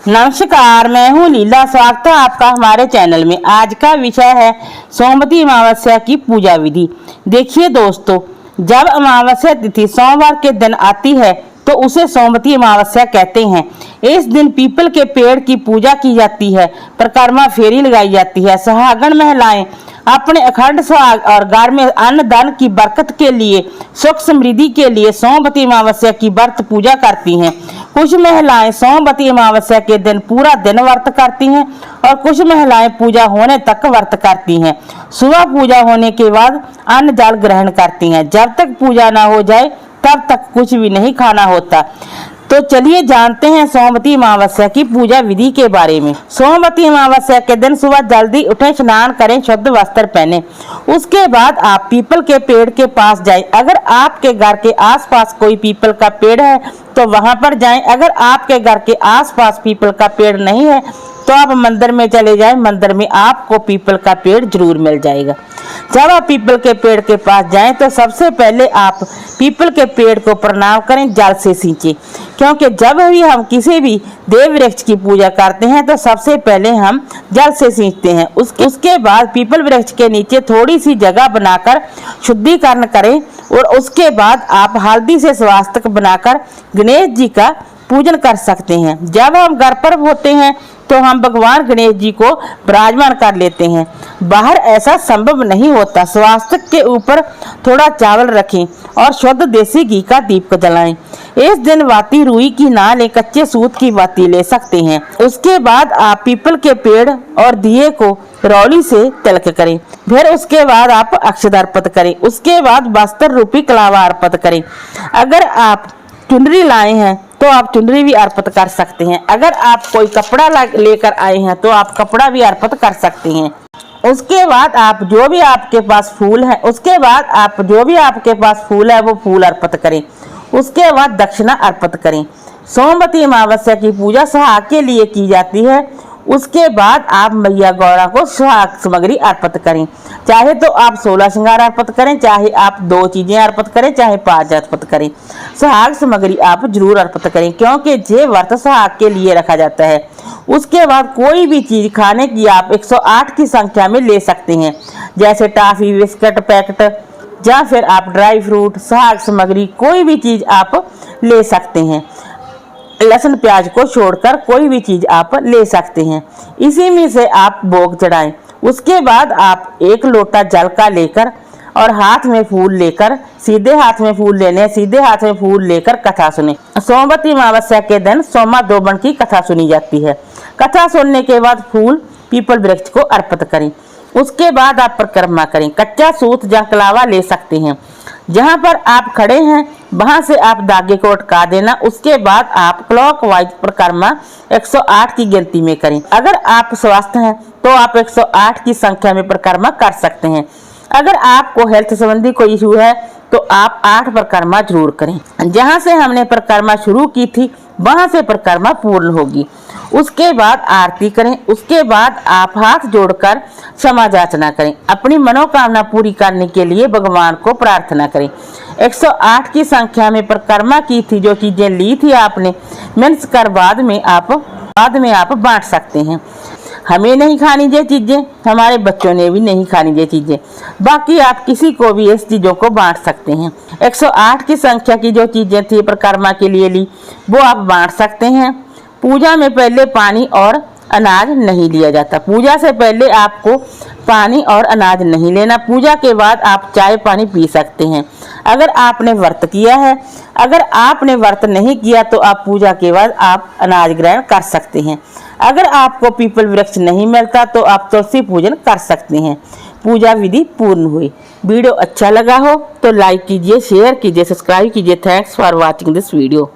नमस्कार, मैं हूँ लीला। स्वागत है आपका हमारे चैनल में। आज का विषय है सोमवती अमावस्या की पूजा विधि। देखिए दोस्तों, जब अमावस्या तिथि सोमवार के दिन आती है तो उसे सोमवती अमावस्या कहते हैं। इस दिन पीपल के पेड़ की पूजा की जाती है, परिक्रमा फेरी लगाई जाती है। सुहागन महिलाएं अपने अखंड सुहाग और घर में अन्न दान की बरकत के लिए, सुख समृद्धि के लिए सोमवती अमावस्या की व्रत पूजा करती हैं। कुछ महिलाएं सोमवती अमावस्या के दिन पूरा दिन व्रत करती हैं और कुछ महिलाएं पूजा होने तक व्रत करती हैं। सुबह पूजा होने के बाद अन्न जल ग्रहण करती हैं। जब तक पूजा ना हो जाए तब तक कुछ भी नहीं खाना होता। तो चलिए जानते हैं सोमवती अमावस्या की पूजा विधि के बारे में। सोमवती अमावस्या के दिन सुबह जल्दी उठें, स्नान करें, शुद्ध वस्त्र पहने। उसके बाद आप पीपल के पेड़ के पास जाएं। अगर आपके घर के आसपास कोई पीपल का पेड़ है तो वहां पर जाएं। अगर आपके घर के आसपास पीपल का पेड़ नहीं है तो आप मंदिर में चले जाएं। मंदिर में आपको पीपल का पेड़ जरूर मिल जाएगा। जब आप पीपल के पेड़ के पास जाएं तो सबसे पहले आप पीपल के पेड़ को प्रणाम करें, जल से सींचें, क्योंकि जब भी हम किसी भी देव वृक्ष की पूजा करते हैं तो सबसे पहले हम जल से सींचते हैं। उसके बाद पीपल वृक्ष के नीचे थोड़ी सी जगह बनाकर शुद्धिकरण करें और उसके बाद आप हल्दी से स्वास्तिक बनाकर गणेश जी का पूजन कर सकते हैं। जब हम घर पर होते हैं तो हम भगवान गणेश जी को विराजमान कर लेते हैं। बाहर ऐसा संभव नहीं होता। स्वास्तिक के ऊपर थोड़ा चावल रखें और शुद्ध देसी घी का दीप जलाएं। इस दिन वाती रुई की ना ले, कच्चे सूत की वाती ले सकते हैं। उसके बाद आप पीपल के पेड़ और दिए को रौली से तिलक करें। फिर उसके बाद आप अक्षत अर्पित करें। उसके बाद वस्त्र रूपी कलावा अर्पित करें। अगर आप चुनरी लाए हैं तो आप चुनरी भी अर्पित कर सकते हैं। अगर आप कोई कपड़ा लेकर आए हैं तो आप कपड़ा भी अर्पित कर सकते हैं। उसके बाद आप जो भी आपके पास फूल है वो फूल अर्पित करें। उसके बाद दक्षिणा अर्पित करें। सोमवती अमावस्या की पूजा सुहाग के लिए की जाती है। उसके बाद आप मैया गौरा को सुहाग सामग्री अर्पित करें। चाहे तो आप 16 श्रृंगार अर्पित करें, चाहे आप 2 चीजें अर्पित करें, चाहे 5 अर्पित करें। सुहाग सामग्री आप जरूर अर्पित करें, क्योंकि ये व्रत सुहाग के लिए रखा जाता है। उसके बाद कोई भी चीज खाने की आप 108 की संख्या में ले सकते हैं, जैसे टॉफी, बिस्किट पैकेट, या फिर आप ड्राई फ्रूट, सुहाग सामग्री कोई भी चीज आप ले सकते हैं। लहसुन प्याज को छोड़कर कोई भी चीज आप ले सकते हैं। इसी में से आप भोग चढ़ाएं। उसके बाद आप 1 लोटा जल का लेकर और हाथ में फूल लेकर, सीधे हाथ में फूल लेकर कथा सुने। सोमवती अमावस्या के दिन सोमा दोबन की कथा सुनी जाती है। कथा सुनने के बाद फूल पीपल वृक्ष को अर्पित करें। उसके बाद आप परिक्रमा करें। कच्चा सूत या कलावा ले सकते हैं। जहां पर आप खड़े हैं वहां से आप धागे को अटका देना। उसके बाद आप क्लॉकवाइज परिक्रमा 108 की गिनती में करें। अगर आप स्वस्थ हैं तो आप 108 की संख्या में परिक्रमा कर सकते हैं। अगर आपको हेल्थ संबंधी कोई इशू है तो आप 8 परिक्रमा जरूर करें। जहां से हमने परिक्रमा शुरू की थी वहां से परिक्रमा पूर्ण होगी। उसके बाद आरती करें। उसके बाद आप हाथ जोड़कर क्षमा याचना करें। अपनी मनोकामना पूरी करने के लिए भगवान को प्रार्थना करें। 108 की संख्या में परिक्रमा की थी, जो चीजें ली थी आपने मिन्स कर बाद में आप बांट सकते हैं। हमें नहीं खानी ये चीजें, हमारे बच्चों ने भी नहीं खानी ये चीजें। बाकी आप किसी को भी इस चीजों को बांट सकते हैं। 108 की संख्या की जो चीजें थी परिक्रमा के लिए ली वो आप बांट सकते हैं। पूजा में पहले पानी और अनाज नहीं लिया जाता। पूजा से पहले आपको पानी और अनाज नहीं लेना। पूजा के बाद आप चाय पानी पी सकते हैं अगर आपने व्रत किया है। अगर आपने व्रत नहीं किया तो आप पूजा के बाद आप अनाज ग्रहण कर सकते हैं। अगर आपको पीपल वृक्ष नहीं मिलता तो आप तुलसी पूजन कर सकते हैं। पूजा विधि पूर्ण हुई। वीडियो अच्छा लगा हो तो लाइक कीजिए, शेयर कीजिए, सब्सक्राइब कीजिए। Thanks for watching this video.